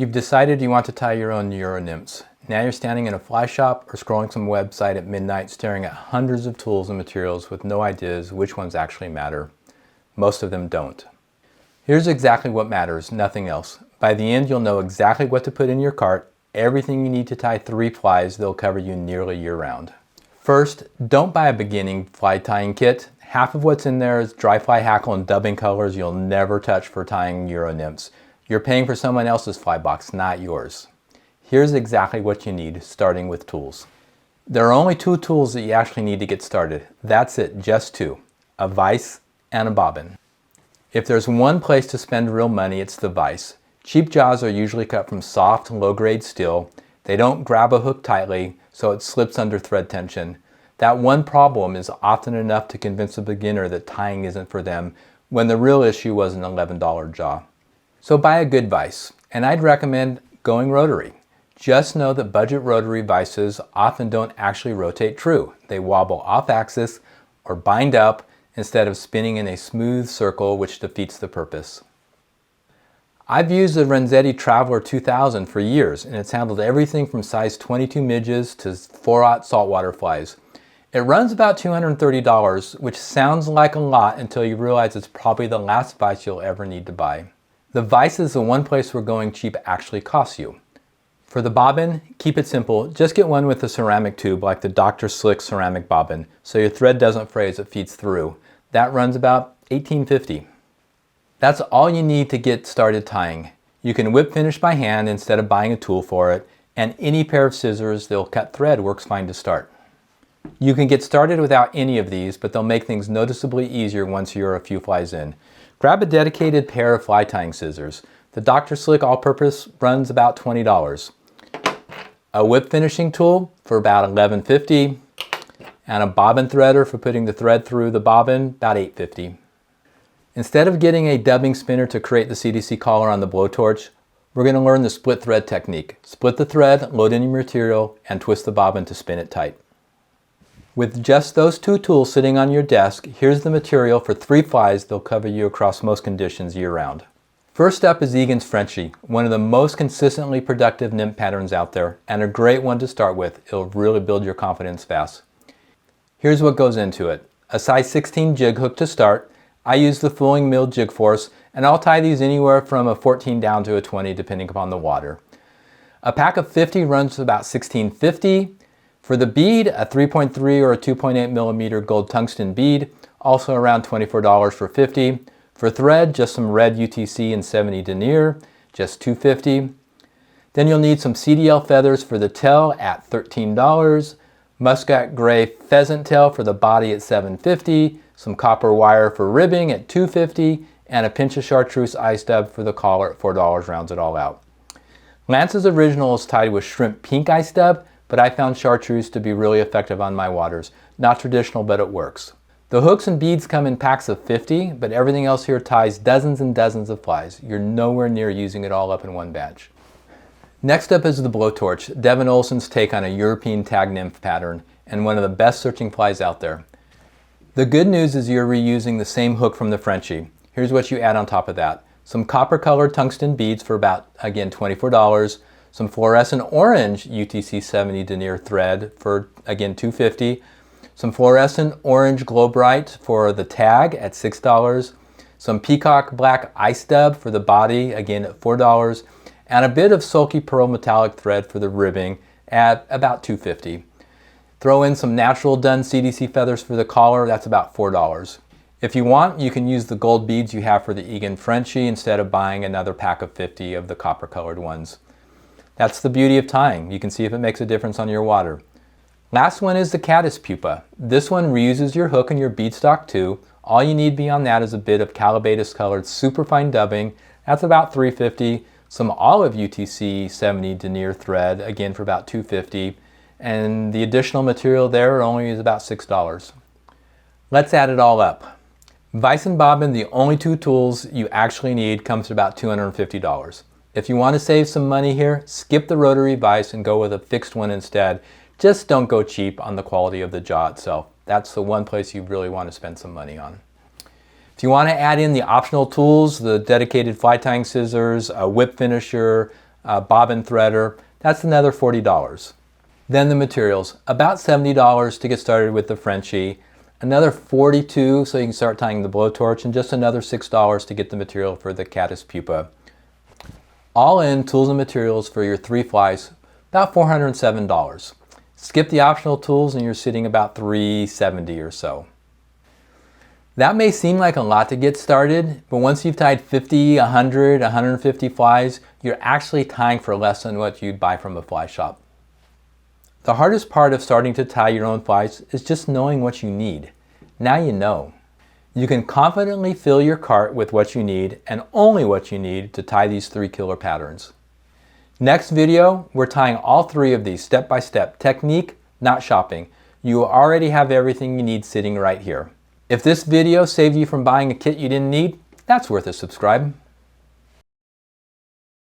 You've decided you want to tie your own Euro nymphs. Now you're standing in a fly shop or scrolling some website at midnight staring at hundreds of tools and materials with no ideas which ones actually matter. Most of them don't. Here's exactly what matters, nothing else. By the end, you'll know exactly what to put in your cart, everything you need to tie 3 flies that'll cover you nearly year-round. First, don't buy a beginning fly tying kit. Half of what's in there is dry fly hackle and dubbing colors you'll never touch for tying Euro nymphs. You're paying for someone else's fly box, not yours. Here's exactly what you need, starting with tools. There are only 2 tools that you actually need to get started. That's it, just 2. A vise and a bobbin. If there's one place to spend real money, it's the vise. Cheap jaws are usually cut from soft, low-grade steel. They don't grab a hook tightly, so it slips under thread tension. That one problem is often enough to convince a beginner that tying isn't for them, when the real issue was an $11 jaw. So buy a good vise, and I'd recommend going rotary. Just know that budget rotary vises often don't actually rotate true. They wobble off axis or bind up instead of spinning in a smooth circle, which defeats the purpose. I've used the Renzetti Traveler 2000 for years, and it's handled everything from size 22 midges to 4/0 saltwater flies. It runs about $230, which sounds like a lot until you realize it's probably the last vise you'll ever need to buy. The vise is the one place where going cheap actually costs you. For the bobbin, keep it simple. Just get one with a ceramic tube like the Dr. Slick ceramic bobbin, so your thread doesn't fray as it feeds through. That runs about $18.50. That's all you need to get started tying. You can whip finish by hand instead of buying a tool for it, and any pair of scissors that'll cut thread works fine to start. You can get started without any of these, but they'll make things noticeably easier once you're a few flies in. Grab a dedicated pair of fly tying scissors. The Dr. Slick all-purpose runs about $20. A whip finishing tool for about $11.50, and a bobbin threader for putting the thread through the bobbin, about $8.50. Instead of getting a dubbing spinner to create the CDC collar on the blowtorch, we're going to learn the split thread technique. Split the thread, load in your material, and twist the bobbin to spin it tight. With just those 2 tools sitting on your desk, here's the material for 3 flies that'll cover you across most conditions year-round. First up is Egan's Frenchie, one of the most consistently productive nymph patterns out there, and a great one to start with. It'll really build your confidence fast. Here's what goes into it. A size 16 jig hook to start. I use the Fooling Mill Jig Force, and I'll tie these anywhere from a 14 down to a 20 depending upon the water. A pack of 50 runs to about $16.50. For the bead, a 3.3 or a 2.8 millimeter gold tungsten bead, also around $24 for 50. For thread, just some red UTC and 70 denier, just $2.50. Then you'll need some CDL feathers for the tail at $13. Muscat gray pheasant tail for the body at $7.50. Some copper wire for ribbing at $2.50. And a pinch of chartreuse eye stub for the collar at $4 rounds it all out. Lance's original is tied with shrimp pink eye stub, but I found chartreuse to be really effective on my waters. Not traditional, but it works. The hooks and beads come in packs of 50, but everything else here ties dozens and dozens of flies. You're nowhere near using it all up in one batch. Next up is the blowtorch, Devin Olsen's take on a European tag nymph pattern, and one of the best searching flies out there. The good news is you're reusing the same hook from the Frenchie. Here's what you add on top of that. Some copper colored tungsten beads for about, again, $24. Some fluorescent orange UTC 70 denier thread for, again, $2.50. Some fluorescent orange glow bright for the tag at $6. Some peacock black eye stub for the body, again at $4. And a bit of sulky pearl metallic thread for the ribbing at about $2.50. Throw in some natural done CDC feathers for the collar, that's about $4. If you want, you can use the gold beads you have for the Egan Frenchie instead of buying another pack of 50 of the copper colored ones. That's the beauty of tying. You can see if it makes a difference on your water. Last one is the Caddis Pupae. This one reuses your hook and your bead stock too. All you need beyond that is a bit of calabatus colored superfine dubbing. That's about $3.50. Some olive UTC 70 denier thread, again for about $2.50. And the additional material there only is about $6. Let's add it all up. Vise and bobbin, the only 2 tools you actually need, comes to about $250. If you want to save some money here, skip the rotary vise and go with a fixed one instead. Just don't go cheap on the quality of the jaw itself. That's the one place you really want to spend some money on. If you want to add in the optional tools, the dedicated fly tying scissors, a whip finisher, bobbin threader, that's another $40. Then the materials, about $70 to get started with the Frenchie, another $42 so you can start tying the blowtorch, and just another $6 to get the material for the Caddis Pupae. All in, tools and materials for your 3 flies, about $407. Skip the optional tools and you're sitting about $370 or so. That may seem like a lot to get started, but once you've tied 50, 100, 150 flies, you're actually tying for less than what you'd buy from a fly shop. The hardest part of starting to tie your own flies is just knowing what you need. Now you know. You can confidently fill your cart with what you need and only what you need to tie these 3 killer patterns. Next video, we're tying all 3 of these step by step, technique, not shopping. You already have everything you need sitting right here. If this video saved you from buying a kit you didn't need, that's worth a subscribe.